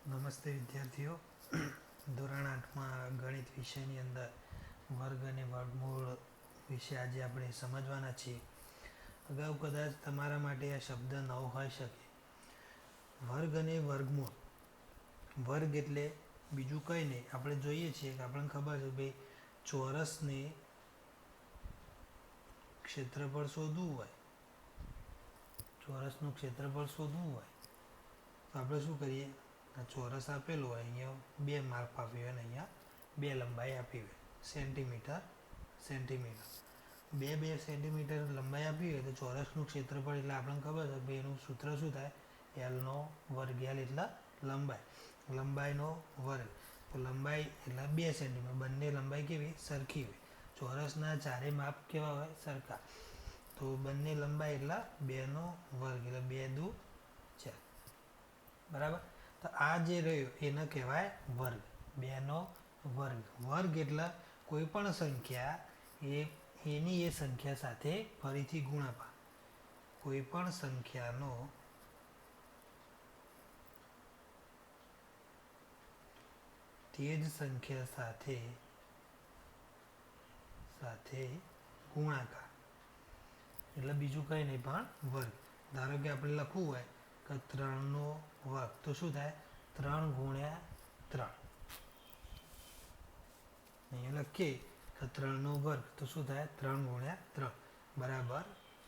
નમસ્તે વિદ્યાર્થીઓ. ધોરણ 8માં ગણિત વિષયની અંદર વર્ગ અને વર્ગમૂળ વિશે આજે આપણે સમજવાના છીએ. અગાઉ કદાચ તમારા માટે આ શબ્દ નવો હોઈ શકે. વર્ગ અને વર્ગમૂળ. વર્ગ એટલે બીજું કંઈ નહીં, આપણે જોઈએ છીએ કે આપણને ખબર છે ભાઈ, ચોરસને ક્ષેત્રફળ શોધવું હોય, ચોરસનું ક્ષેત્રફળ શોધવું હોય તો આપણે શું કરીએ? ચોરસ આપેલું હોય, અહીંયા 2 માપ આપ્યું હોય અને અહીંયા 2 લંબાઈ આપી હોય, સેન્ટીમીટર સેન્ટીમીટર. 2 સેન્ટીમીટર લંબાઈ આપી હોય તો ચોરસનું ક્ષેત્રફળ એટલે આપણને ખબર છે ભાઈ, એનું સૂત્ર શું થાય? એલનો વર્ગ. એલ એટલે લંબાઈ, લંબાઈનો વર્ગ. તો લંબાઈ એટલે 2 સેન્ટીમીટર. બંને લંબાઈ કેવી? સરખી હોય. ચોરસના ચારે માપ કેવા હોય? સરખા. તો બંને લંબાઈ એટલે 2નો વર્ગ એટલે 2 દુ 4. બરાબર. તો આ જે રહ્યો એને કહેવાય વર્ગ. 2નો વર્ગ. વર્ગ એટલે કોઈ પણ સંખ્યા એની એ સંખ્યા સાથે ફરીથી ગુણાકાર. કોઈ પણ સંખ્યાનો તે જ સંખ્યા સાથે ગુણાકાર એટલે બીજું કંઈ નહીં પણ વર્ગ. ધારો કે આપણે લખવું હોય કે 3નો વર્ગ તો શું થાય? 3 ગુણ્યા 3. અહીંયા લખીએ કે 3નો વર્ગ તો શું થાય? 3 ગુણ્યા 3 બરાબર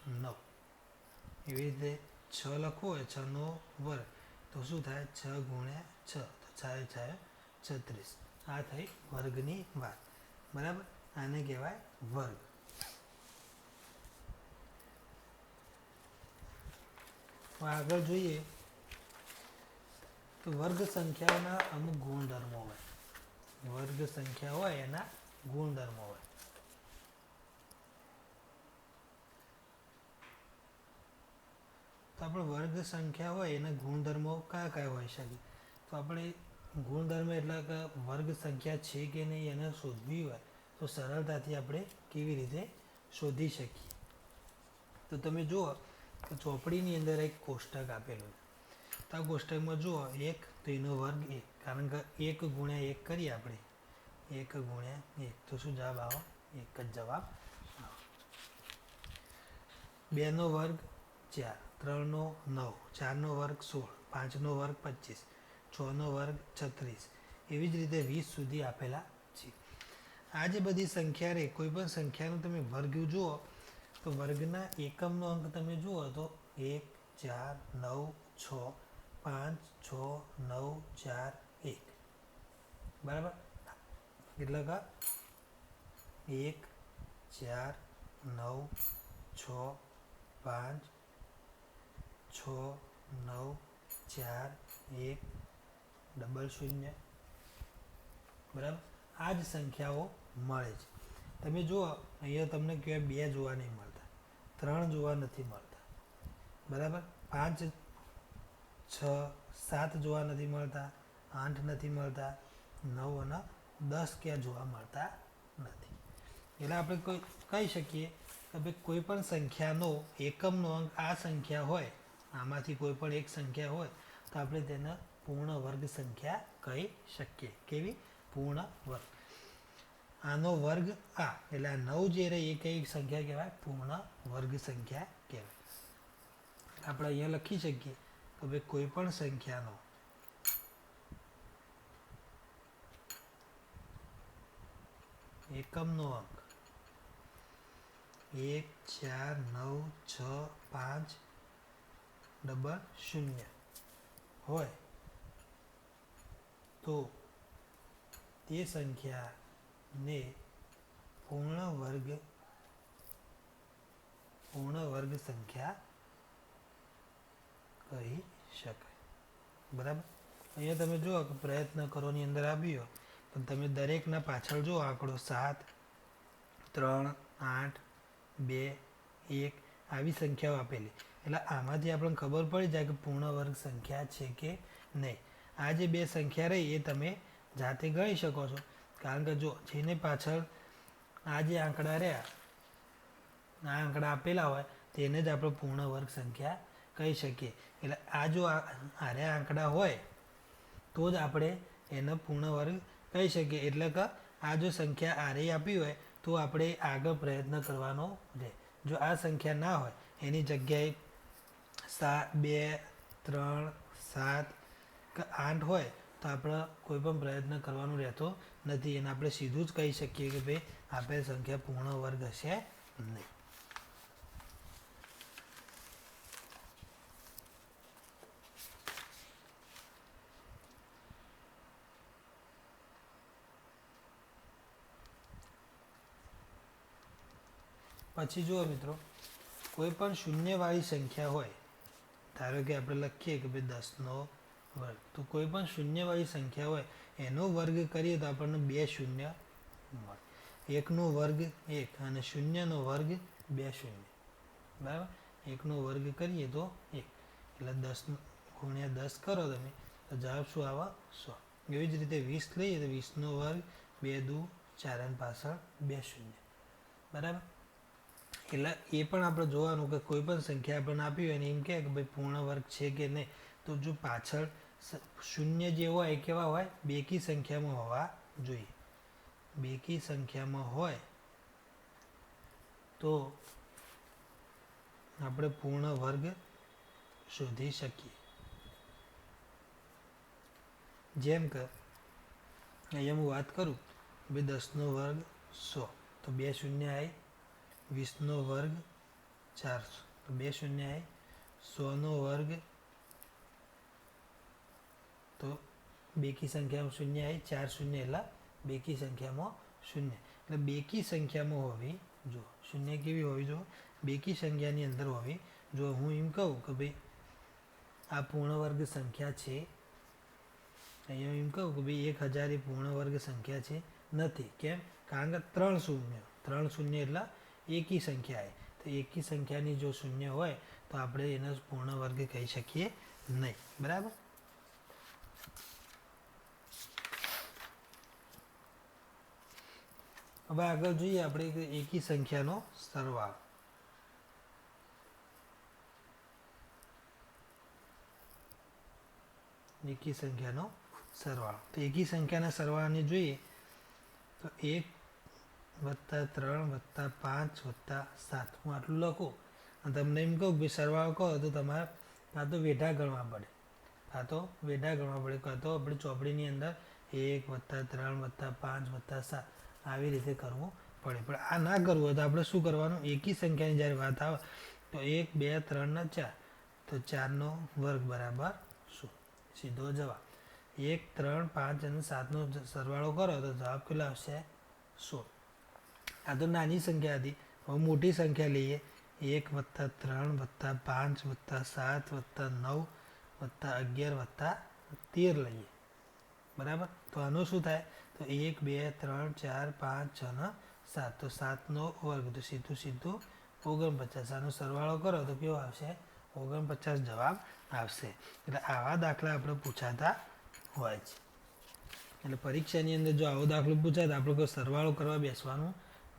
9. એવી રીતે 6 લખવું હોય, 6નો વર્ગ તો શું થાય? 6 ગુણ્યા 6 તો 6 થાય 36. આ થઈ વર્ગની વાત. બરાબર. આને કહેવાય વર્ગ. આગળ જોઈએ તો વર્ગ સંખ્યાઓના અમુક ગુણધર્મો હોય. વર્ગ સંખ્યા હોય એના ગુણધર્મો હોય. તો આપણે વર્ગ સંખ્યા હોય એના ગુણધર્મો કયા કયા હોઈ શકે? તો આપણે ગુણધર્મ એટલે કે વર્ગ સંખ્યા છે કે નહીં એને શોધવી હોય તો સરળતાથી આપણે કેવી રીતે શોધી શકીએ? તો તમે જુઓ કે ચોપડીની અંદર એક કોષ્ટક આપેલું છે. તો આ કોષ્ટકમાં જુઓ 1 તો એનો વર્ગ 1, કારણ કે 1 ગુણ્યા 1 કરીએ આપણે, 1 ગુણ્યા 1 તો શું જવાબ આવે? 1 જ જવાબ આવે. 2નો વર્ગ 4, 3નો 9, 4નો વર્ગ 16, 5નો વર્ગ 25, 6નો વર્ગ 36, એવી જ રીતે 20 સુધી આપેલા છે. આ જે બધી સંખ્યા રહે, કોઈ પણ સંખ્યાનો તમે વર્ગ જુઓ તો વર્ગના એકમનો અંક તમે જુઓ તો 1, 4, 9, 6, 5, 6, 9, 4, 1. બરાબર. એટલે કે 1, 4, 9, 6, 5, 6, 9, 4, 1, 0. બરાબર. આ જ સંખ્યાઓ મળે છે. તમે જુઓ અહીંયા તમને કહેવાય 2 જોવા નહીં મળતા, 3 જોવા નથી મળતા. બરાબર. 5, 6, 7 જોવા નથી મળતા, 8 નથી મળતા, 9 અને 10 ક્યાં જોવા મળતા નથી. એટલે આપણે કહી શકીએ કે ભાઈ કોઈ પણ સંખ્યાનો એકમનો અંક આ સંખ્યા હોય, આમાંથી કોઈ પણ એક સંખ્યા હોય તો આપણે તેને પૂર્ણ વર્ગ સંખ્યા કહી શકીએ. કેવી? પૂર્ણ વર્ગ. આનો વર્ગ આ, એટલે આ 9 જે રહે એ કઈ સંખ્યા કહેવાય? પૂર્ણ વર્ગ સંખ્યા કહેવાય. આપણે અહીંયા લખી શકીએ કે ભાઈ કોઈ પણ સંખ્યાનો એકમનો અંક 1, 4, 9, 6, 5, 0 હોય તો તે સંખ્યાને પૂર્ણ વર્ગ સંખ્યા કહી શકાય. બરાબર. અહીંયા તમે જુઓ કે પ્રયત્ન કરોની અંદર આવ્યો પણ તમે દરેકના પાછળ જુઓ આંકડો 7, 3, 8, 2, 1 આવી સંખ્યાઓ આપેલી. એટલે આમાંથી આપણને ખબર પડી જાય કે પૂર્ણ વર્ગ સંખ્યા છે કે નહીં. આ જે 2 સંખ્યા રહી એ તમે જાતે ગણી શકો છો, કારણ કે જો જેને પાછળ આ જે આંકડા રહ્યા, આ આંકડા આપેલા હોય તેને જ આપણે પૂર્ણ વર્ગ સંખ્યા કહી શકીએ. એટલે આ જો આર્યા આંકડા હોય તો જ આપણે એનો પૂર્ણ વર્ગ કહી શકીએ. એટલે કે આ જો સંખ્યા આરે આપી હોય તો આપણે આગળ પ્રયત્ન કરવાનો રહે. જો આ સંખ્યા ના હોય એની જગ્યાએ 2, 3, 7 કે 8 હોય તો આપણે કોઈ પણ પ્રયત્ન કરવાનો રહેતો નથી. એને આપણે સીધું જ કહી શકીએ કે ભાઈ આપેલ સંખ્યા પૂર્ણ વર્ગ હશે નહીં. પછી જુઓ મિત્રો, કોઈ પણ શૂન્યવાળી સંખ્યા હોય, ધારો કે આપણે લખીએ કે ભાઈ 10નો વર્ગ, તો કોઈ પણ શૂન્યવાળી સંખ્યા હોય એનો વર્ગ કરીએ તો આપણને 2 શૂન્ય મળે. 1નો વર્ગ 1 અને શૂન્યનો વર્ગ 2 શૂન્ય, બરાબર. 1નો વર્ગ કરીએ તો 1, એટલે 10 ગુણ્યા 10 કરો તમે તો જવાબ શું આવે? 100. એવી જ રીતે 20 લઈએ તો 20નો વર્ગ 2 દુ 4 અને પાછળ 2 શૂન્ય, બરાબર. એટલે એ પણ આપણે જોવાનું કે કોઈ પણ સંખ્યા આપણને આપી હોય ને એમ કહે કે ભાઈ પૂર્ણ વર્ગ છે કે નહીં, તો જો પાછળ શૂન્ય જે હોય એ કેવા હોય? બેકી સંખ્યામાં હોવા જોઈએ. બેકી સંખ્યામાં હોય તો આપણે પૂર્ણ વર્ગ શોધી શકીએ. જેમ કે અહીંયા હું વાત કરું ભાઈ 10નો વર્ગ 100, તો 2 શૂન્ય આવી. 20નો વર્ગ 400, તો 2 શૂન્ય આવી. 100નો વર્ગ, તો બેકી સંખ્યામાં શૂન્ય આવી. 4 શૂન્ય એટલે બેકી સંખ્યામાં શૂન્ય. એટલે બેકી સંખ્યામાં હોવી જો શૂન્ય કેવી હોવી જો? બેકી સંખ્યાની અંદર હોવી જો. હું એમ કહું કે ભાઈ આ પૂર્ણ વર્ગ સંખ્યા છે, અહીંયા એમ કહું કે ભાઈ 1000 એ પૂર્ણ વર્ગ સંખ્યા છે, નથી. કેમ? કારણ કે 3 શૂન્ય, 3 શૂન્ય એટલે એકી સંખ્યા આવે. તો એકી સંખ્યાની જો શૂન્ય હોય તો આપણે એનો પૂર્ણ વર્ગ કહી શકીએ નહીં, બરાબર. હવે આગળ જોઈએ આપણે એકી સંખ્યાનો સરવાળો. એકી સંખ્યાનો સરવાળો, તો એકી સંખ્યાના સરવાળાને જોઈએ તો 1 + 3 + 5 + 7, હું આટલું લખું અને તમને એમ કહું કે સરવાળો કહો તો તમારે કાં તો વેઢા ગણવા પડે, કાં તો આપણે ચોપડીની અંદર 1 + 3 + 5 + 7 આવી રીતે કરવું પડે. પણ આ ના કરવું હોય તો આપણે શું કરવાનું? એકી સંખ્યાની જ્યારે વાત આવે તો 1, 2, 3 ને 4, તો 4નો વર્ગ બરાબર શું? સીધો જવાબ. 1, 3, 5 અને 7નો સરવાળો કરો તો જવાબ કેટલો આવશે? 16. આ તો નાની સંખ્યા હતી. હવે મોટી સંખ્યા લઈએ. 1 + 3 + 5 + 7 + 9 + 11 + 13 લઈએ, બરાબર. તો આનું શું થાય? તો 1, 2, 3, 4, 5, 6 અને 7, તો 7નો વર્ગ, તો સીધું 49. આનો સરવાળો કરો તો કેવો આવશે? 49 જવાબ આવશે. એટલે આવા દાખલા આપણે પૂછાતા હોય છે. એટલે પરીક્ષાની અંદર જો આવો દાખલો પૂછાય તો આપણે કોઈ સરવાળો કરવા બેસવાનું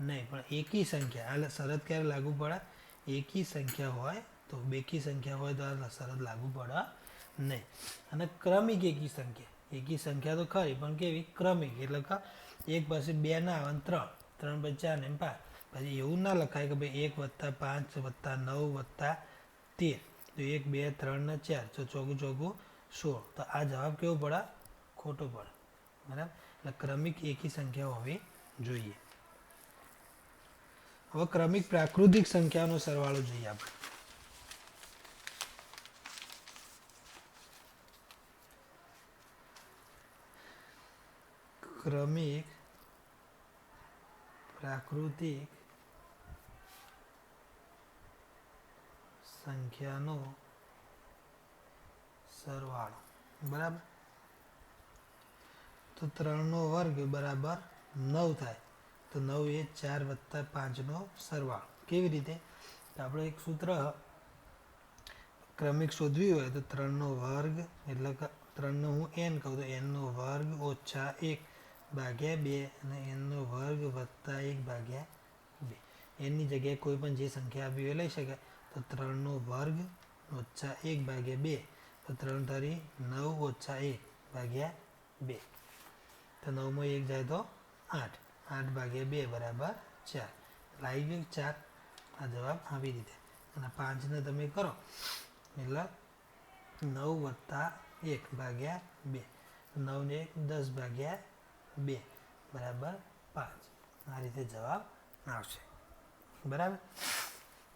નહીં. પણ એકી સંખ્યા, આ શરત ક્યારે લાગુ પડે? એકી સંખ્યા હોય તો. બેકી સંખ્યા હોય તો આ શરત લાગુ પડે નહીં. અને ક્રમિક એકી સંખ્યા તો ખરી, પણ કેવી? ક્રમિક. એટલે કે 1 પછી 2 ના આવે, 3 પછી 4 ને 5. પછી એવું ના લખાય કે ભાઈ 1 + 5 + 9 + 13, તો 1, 2, 3 ને 4, તો ચોગું 16. તો આ જવાબ કેવો પડે? ખોટો પડે, બરાબર. એટલે ક્રમિક એકી સંખ્યા હોવી જોઈએ. હવે ક્રમિક પ્રાકૃતિક સંખ્યાનો સરવાળો જોઈએ આપણે. ક્રમિક પ્રાકૃતિક સંખ્યાનો સરવાળો, બરાબર. તો 3નો વર્ગ બરાબર 9 થાય. તો 9 એ 4 + 5નો સરવાળો. કેવી રીતે? તો આપણે એક સૂત્ર ક્રમિક શોધવી હોય તો 3નો વર્ગ, એટલે કે 3નો હું n કહું તો nનો વર્ગ - 1 ભાગ્યા 2 અને nનો વર્ગ વત્તા 1 ભાગ્યા 2. એની જગ્યાએ કોઈ પણ જે સંખ્યા આપી હોય લઈ શકાય. તો 3નો વર્ગ - 1 ભાગ્યા 2, તો 3 તારી 9 - 1, ભાગ્યા 2. તો 9 માં 1 જાય તો 8. 8 ભાગ્યા 2 બરાબર 4. આવી ગયું 4. આ જવાબ આવી રીતે. અને 5 ને તમે કરો એટલે 9 વત્તા 1 ભાગ્યા 2. 9 ને 10 ભાગ્યા 2 બરાબર 5. આ રીતે જવાબ આવશે. બરાબર.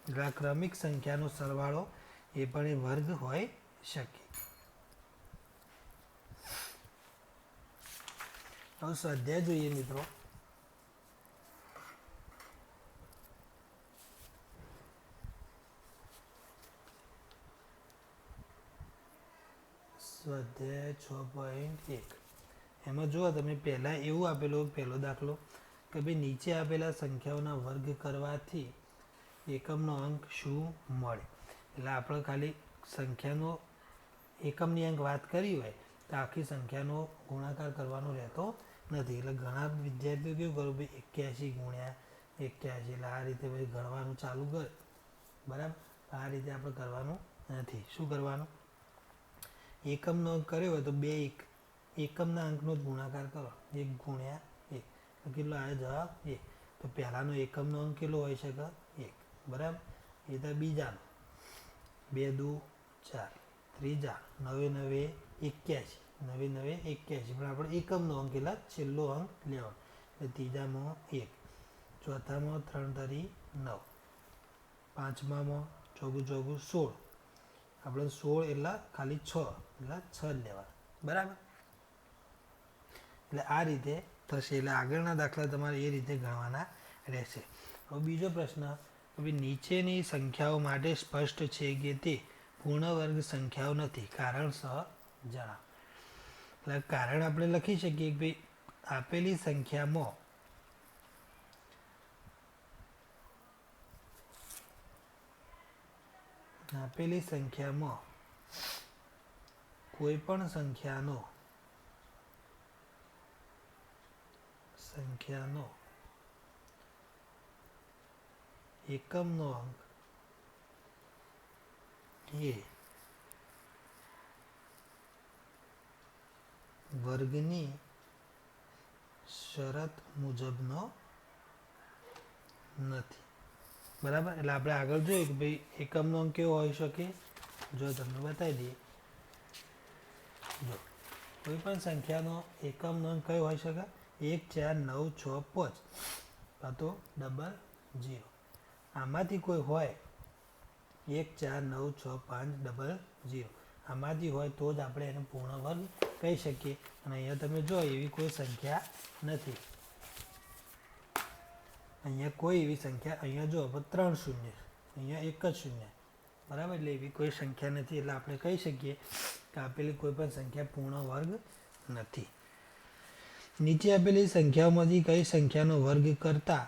એટલે આ ક્રમિક સંખ્યાનો સરવાળો એ પણ એ વર્ગ હોઈ શકે. હવે સ્વાધ્યાય જોઈએ મિત્રો. સ્વાધ્યાય 6.1. એમાં જુઓ તમે પહેલાં એવું આપેલું પહેલો દાખલો કે ભાઈ નીચે આપેલા સંખ્યાઓના વર્ગ કરવાથી એકમનો અંક શું મળે. એટલે આપણે ખાલી સંખ્યાનો એકમની અંક વાત કરી હોય તો આખી સંખ્યાનો ગુણાકાર કરવાનો રહેતો નથી. એટલે ઘણા વિદ્યાર્થીઓ કેવું કરું ભાઈ 81 ગુણ્યા 81 એટલે આ રીતે ભાઈ ગણવાનું ચાલુ કરે. બરાબર. આ રીતે આપણે કરવાનું નથી. શું કરવાનું? એકમનો અંક કર્યો હોય તો બે એકમના અંકનો જ ગુણાકાર કરો. 1 ગુણ્યા 1 તો કેટલો આવે જવાબ 1. તો પહેલાંનો એકમનો અંક કેટલો હોઈ શકે? 1. બરાબર. એ તો બીજાનો 2 દુ 4. ત્રીજા 9 9 81. 9 9 81 પણ આપણે એકમનો અંક એટલે છેલ્લો અંક લેવાનો. એટલે ત્રીજામાં 1. ચોથામાં 3 તરી 9. પાંચમામાં ચોગું ચોગું 16. આપણે 16 એટલે ખાલી 6 એટલે 6 જ લેવાના. બરાબર. એટલે આ રીતે થશે. એટલે આગળના દાખલા તમારે એ રીતે ગણવાના રહેશે. હવે બીજો પ્રશ્ન, હવે નીચેની સંખ્યાઓ માટે સ્પષ્ટ છે કે તે પૂર્ણ વર્ગ સંખ્યાઓ નથી. કારણ સહ જણાવો. એટલે કારણ આપણે લખી શકીએ કે ભાઈ આપેલી સંખ્યામાં કોઈ પણ સંખ્યાનો એકમનો અંક એ વર્ગની શરત મુજબનો નથી. બરાબર. એટલે આપણે આગળ જોઈએ કે ભાઈ એકમનો અંક કેવો હોઈ શકે. જો તમને બતાવી દઈએ. જો કોઈ પણ સંખ્યાનો એકમનો અંક કયો હોઈ શકે? 1 4 9 6 5 કાં તો 00. આમાંથી કોઈ હોય 1 4 9 6 5 00. આમાંથી હોય તો જ આપણે એને પૂર્ણ વર્ગ કહી શકીએ. અને અહીંયા તમે જો એવી કોઈ સંખ્યા નથી. અહીંયા કોઈ એવી સંખ્યા, અહીંયા જો 3 શૂન્ય, અહીંયા 1 જ શૂન્ય. બરાબર. એટલે એવી કોઈ સંખ્યા નથી. એટલે આપણે કહી શકીએ કે આપેલી કોઈ પણ સંખ્યા પૂર્ણ વર્ગ નથી. નીચે આપેલી સંખ્યાઓમાંથી કઈ સંખ્યાનો વર્ગ કરતા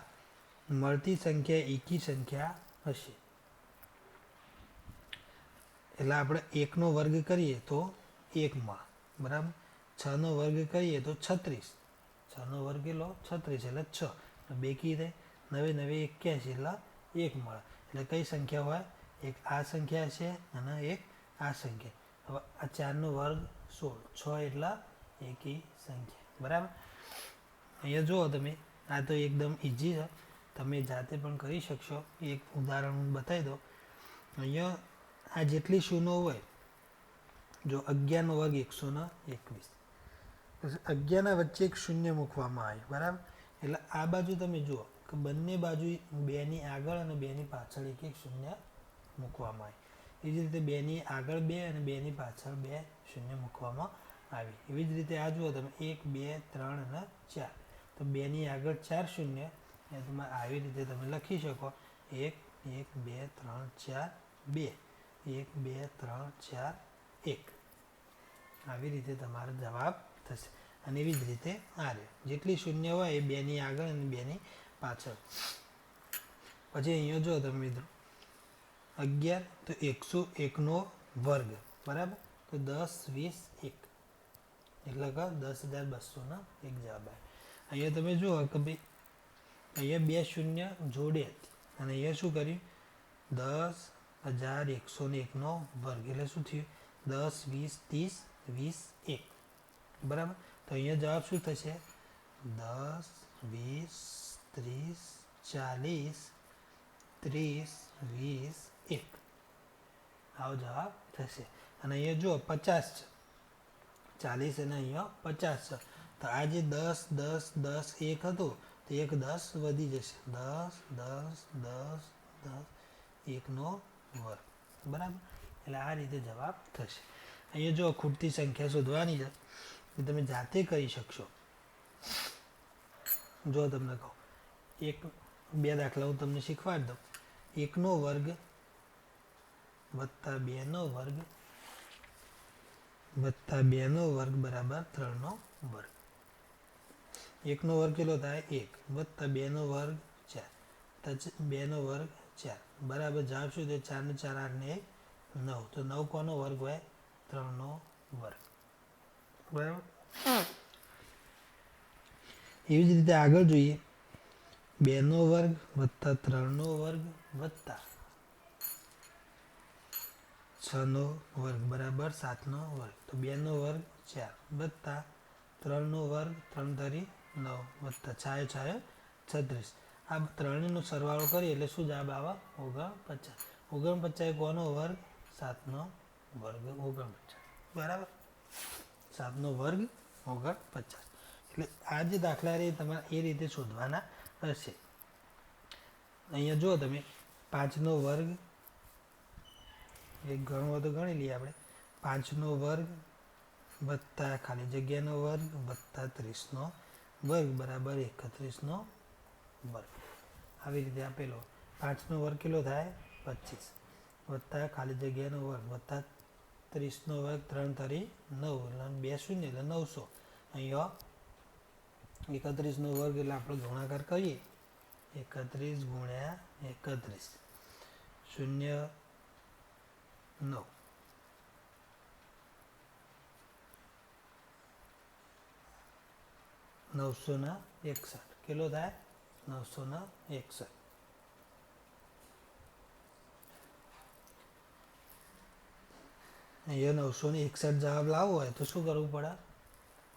મળતી સંખ્યા એકી સંખ્યા હશે. એટલે આપણે 1નો વર્ગ કરીએ તો 1 મળે. બરાબર. 6નો વર્ગ કરીએ તો 36. 6નો વર્ગ કેટલો? 36 એટલે 6. 2 કી થાય 9 9 81 એટલે 1 મળે. એટલે કઈ સંખ્યા હોય? એક આ સંખ્યા છે અને એક આ સંખ્યા. હવે આ 4નો વર્ગ 16. 6 એટલે એકી સંખ્યા. બરાબર. અહીંયા જુઓ તમે, આ તો એકદમ ઇઝી છે. તમે જાતે પણ કરી શકશો. એક ઉદાહરણ હું બતાવી દઉં. અહીંયા આ જેટલી શૂન્ય હોય, જો 11નો વર્ગ 121. 11ના વચ્ચે એક શૂન્ય મૂકવામાં આવે. બરાબર. એટલે આ બાજુ તમે જુઓ કે બંને બાજુ 2ની આગળ અને 2ની પાછળ એક એક શૂન્ય મૂકવામાં આવે. એ જ રીતે 2ની આગળ 2 અને 2ની પાછળ 2 શૂન્ય મૂકવામાં આવી. એવી જ રીતે આ જુઓ તમે 1 2 3 અને 4. તો 2ની આગળ 4 શૂન્ય એ તમારે આવી રીતે તમે લખી શકો. 1 1 2 3 4 2 1 2 3 4 1. આવી રીતે તમારો જવાબ થશે. અને એવી જ રીતે આ રહે. જેટલી શૂન્ય હોય એ 2ની આગળ અને 2ની પાછળ. પછી અહીંયા જો તમે મિત્રો 11 તો 101નો વર્ગ. બરાબર. તો 10 20 1 એટલે કે 10,201 જવાબ આવે. અહીંયા તમે જુઓ કે ભાઈ અહીંયા 2 શૂન્ય જોડે અને અહીંયા શું કર્યું? 10,101નો વર્ગ એટલે શું થયું? 10 20 30 20 1. બરાબર. તો અહીંયા જવાબ શું થશે? 10, 20, 30, 40, 30, 20, 1. આવો જવાબ થશે. અને અહીંયા જુઓ 50 છે, 40 અને અહીંયા 50 છે. તો આ જે 10, 10, 10, 1 હતું, તો એક 10 વધી જશે. 10, 10, 10, 10, 1નો વર્ગ. બરાબર. એટલે આ રીતે જવાબ થશે. અહીંયા જો ખૂટતી સંખ્યા શોધવાની છે એ તમે જાતે કરી શકશો. જો તમને કહું, બે દાખલા હું તમને શીખવાડી દઉં. 1નો વર્ગ વત્તા 2નો વર્ગ વત્તા 2નો વર્ગ બરાબર 3નો વર્ગ. 1નો વર્ગ કેટલો થાય? 1 વત્તા 2નો વર્ગ 4, 2નો વર્ગ 4 બરાબર. જવાબ શું થાય? 4 ને 4 8 ને 1 9. તો 9 કોનો વર્ગ હોય? 3નો વર્ગ. બરાબર. એવી જ રીતે આગળ જોઈએ. 2નો વર્ગ વત્તા 3નો વર્ગ વત્તા 6નો વર્ગ બરાબર 7નો વર્ગ. તો 2નો વર્ગ 4 વત્તા 3નો વર્ગ 3 તારી 9 વત્તા 6 6 36. આ ત્રણેયનો સરવાળો કરીએ એટલે શું જવાબ આવે? 49. 49 કોનો વર્ગ? 7નો વર્ગ 49. બરાબર. 7નો વર્ગ 49. એટલે આ જે દાખલા રહે તમારે એ રીતે શોધવાના હશે. અહીંયા જુઓ તમે 5નો વર્ગ, એક ગણવો તો ગણી લઈએ આપણે. 5નો વર્ગ વત્તા ખાલી જગ્યાનો વર્ગ વત્તા 30નો વર્ગ બરાબર 31નો વર્ગ. આવી રીતે આપેલો. 5નો વર્ગ કેટલો થાય? 25 વત્તા ખાલી જગ્યાનો વર્ગ વત્તા 30નો વર્ગ 3 તારી 9 એટલે 2 શૂન્ય એટલે 900. અહીંયા 31નો વર્ગ એટલે આપણે ગુણાકાર કરીએ. 31 ગુણ્યા 31 શૂન્ય 9. 961 કેટલો થાય? 961. અહીંયા 961 જવાબ લાવવો હોય તો શું કરવું પડે?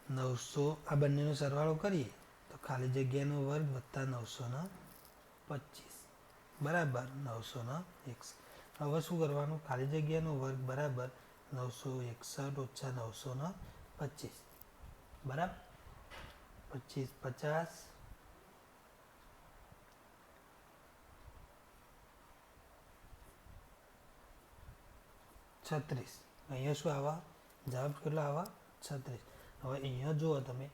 900 આ બંનેનો સરવાળો કરીએ તો ખાલી જગ્યાનો વર્ગ વત્તા 925 બરાબર 961. હવે શું કરવાનું? ખાલી જગ્યાનો વર્ગ બરાબર 961 ઓછા 925 બરાબર 25 50 36. અહીંયા શું આવા? જવાબ કેટલો આવા? 36. હવે અહીંયા જુઓ તમે,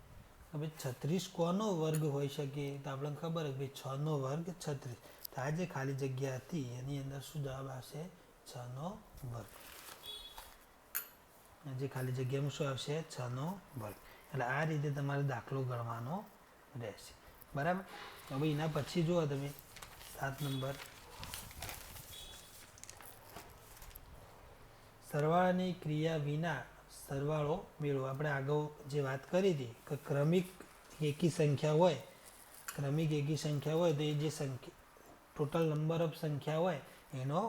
હવે 36 કોનો વર્ગ હોઈ શકે? તો આપણને ખબર કે 6નો વર્ગ 36. તો આ જે ખાલી જગ્યા હતી એની અંદર શું જવાબ આવશે? 6નો વર્ગ. જે ખાલી જગ્યામાં શું આવશે? 6નો વર્ગ. એટલે આ રીતે તમારે દાખલો ગણવાનો રહેશે. બરાબર. હવે એના પછી જુઓ તમે 7 નંબર, સરવાળાની ક્રિયા વિના સરવાળો મેળવો. આપણે આગળ જે વાત કરી હતી કે ક્રમિક એકી સંખ્યા હોય તો એ જે સંખ્યા ટોટલ નંબર ઓફ સંખ્યા હોય એનો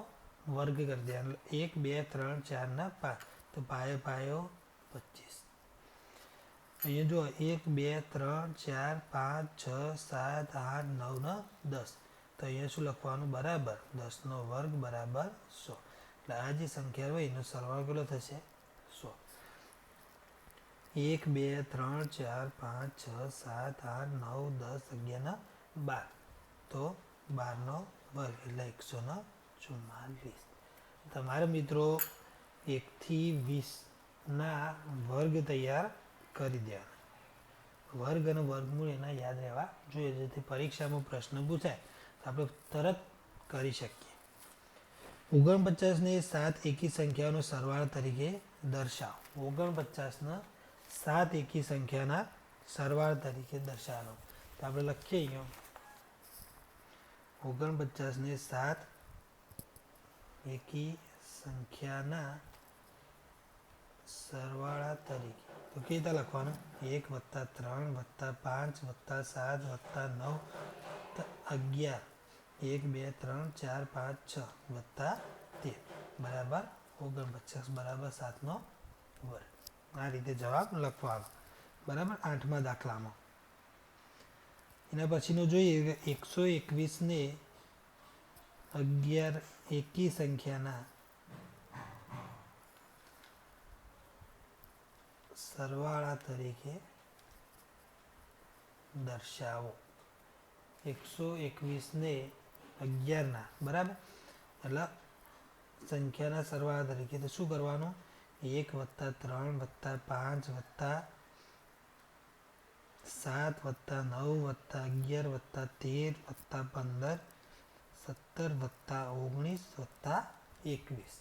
વર્ગ કરી દેવાનો. 1 2 3 4 ને 5. તો પાયો પાયો 25. અહીંયા જો 1 2 3 4 5 6 7 8 9 ને 10. તો અહીંયા શું લખવાનું? બરાબર 10નો વર્ગ બરાબર 100. એટલે આ જે સંખ્યા હોય એનો સરવાળો કેટલો થશે? 100. 1 2 3 4 5 6 7 8 9 10 11 ને 12. તો 12નો વર્ગ એટલે 144. તમારે મિત્રો 1 થી 20ના વર્ગ તૈયાર કરી દેવાના. વર્ગ અને વર્ગમૂળ એના યાદ રહેવા જોઈએ, જેથી પરીક્ષામાં પ્રશ્ન પૂછાય તો આપણે તરત કરી શકીએ. 49ને 7 એકી સંખ્યાઓનો સરવાળો તરીકે દર્શાવો. 49ને 7 એકી સંખ્યાના સરવાળા તરીકે દર્શાવો. તો આપણે લખીએ અહીંયા 49ને 7 એકી સંખ્યાના સરવાળા તરીકે. તો કેવી રીતે લખવાનું? 1 + 3 + 5 + 7 + 9 11. 1 2 3 4 5 6 + 13 બરાબર 49 બરાબર 7નો વર્ગ. આ રીતે જવાબ લખવાનો. બરાબર 8મા દાખલામાં. એના પછીનું જોઈએ 121 ને 11 એકી સંખ્યાના સરવાળા તરીકે દર્શાવો. 121 ને 11 ના બરાબર એટલે સંખ્યાના સરવાળા તરીકે તો શું કરવાનું 1 + 3 + 5 + 7 + 9 + 11 + 13 + 15 17 + 19 + 21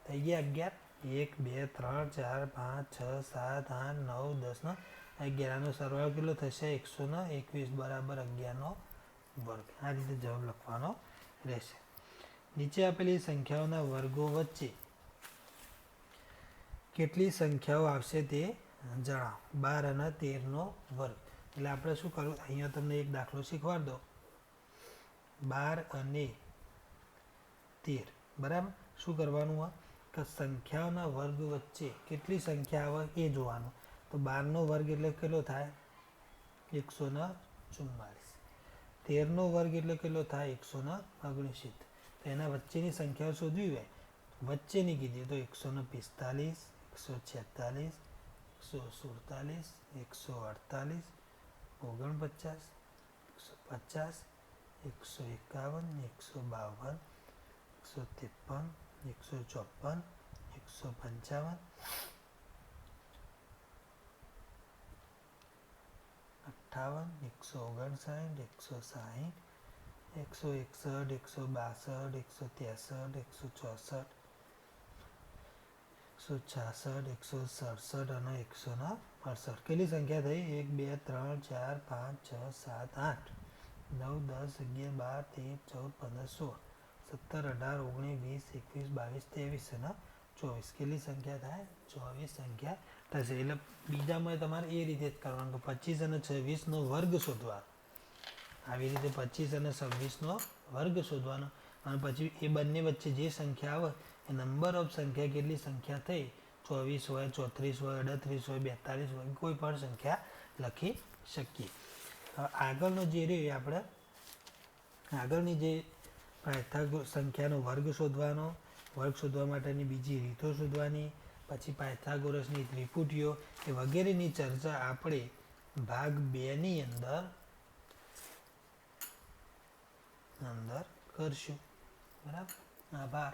થઈ ગયા 11 1 2 3 4 5 6 7 8 9 10 11 સરવાળો કેટલો થશે 121 બરાબર 11 વર્ગ. આ રીતે જવાબ લખવાનો રહેશે. નીચે આપેલી સંખ્યાઓના વર્ગો વચ્ચે કેટલી સંખ્યાઓ આવશે તે જણાવો. 12 અને 13નો વર્ગ. એટલે આપણે શું કરવું અહીંયા તમને એક દાખલો શીખવાડ દો. 12 અને 13 બરાબર શું કરવાનું આ કે સંખ્યાઓના વર્ગ વચ્ચે કેટલી સંખ્યા આવે એ જોવાનું. તો 12નો વર્ગ એટલે કેટલો થાય 144. 13નો વર્ગ એટલે કેટલો થાય 169. તો એના વચ્ચેની સંખ્યાઓ શોધવી હોય વચ્ચેની કીધી તો 145 146 147 148 49 150 151 152 153 154 155 58 159 160 161 162 163 164 166 167 અને 168. કેટલી સંખ્યા થઈ 1 2 3 4 5 6 7 8 9 10 11 12 13 14 15 16 17 18 19 20 21 22 23 અને 24. કેટલી સંખ્યા થાય 24 સંખ્યા થશે. એટલે બીજામાં તમારે એ રીતે જ કરવાનું કે 25 અને 26નો વર્ગ શોધવાનો. આવી રીતે 25 અને 26નો વર્ગ શોધવાનો અને પછી એ બંને વચ્ચે જે સંખ્યા આવે એ નંબર ઓફ સંખ્યા કેટલી સંખ્યા થઈ 24 હોય 34 હોય 38 હોય 42 હોય કોઈ પણ સંખ્યા લખી શકીએ. હવે આગળનો જે રહ્યો એ આપણે આગળની જે સંખ્યાનો વર્ગ શોધવાનો, વર્ગ શોધવા માટેની બીજી રીતો શોધવાની, પછી પાયથાગોરસની ત્રિપુટીઓ એ વગેરેની ચર્ચા આપણે ભાગ 2ની અંદર કરશું. બરાબર. આભાર.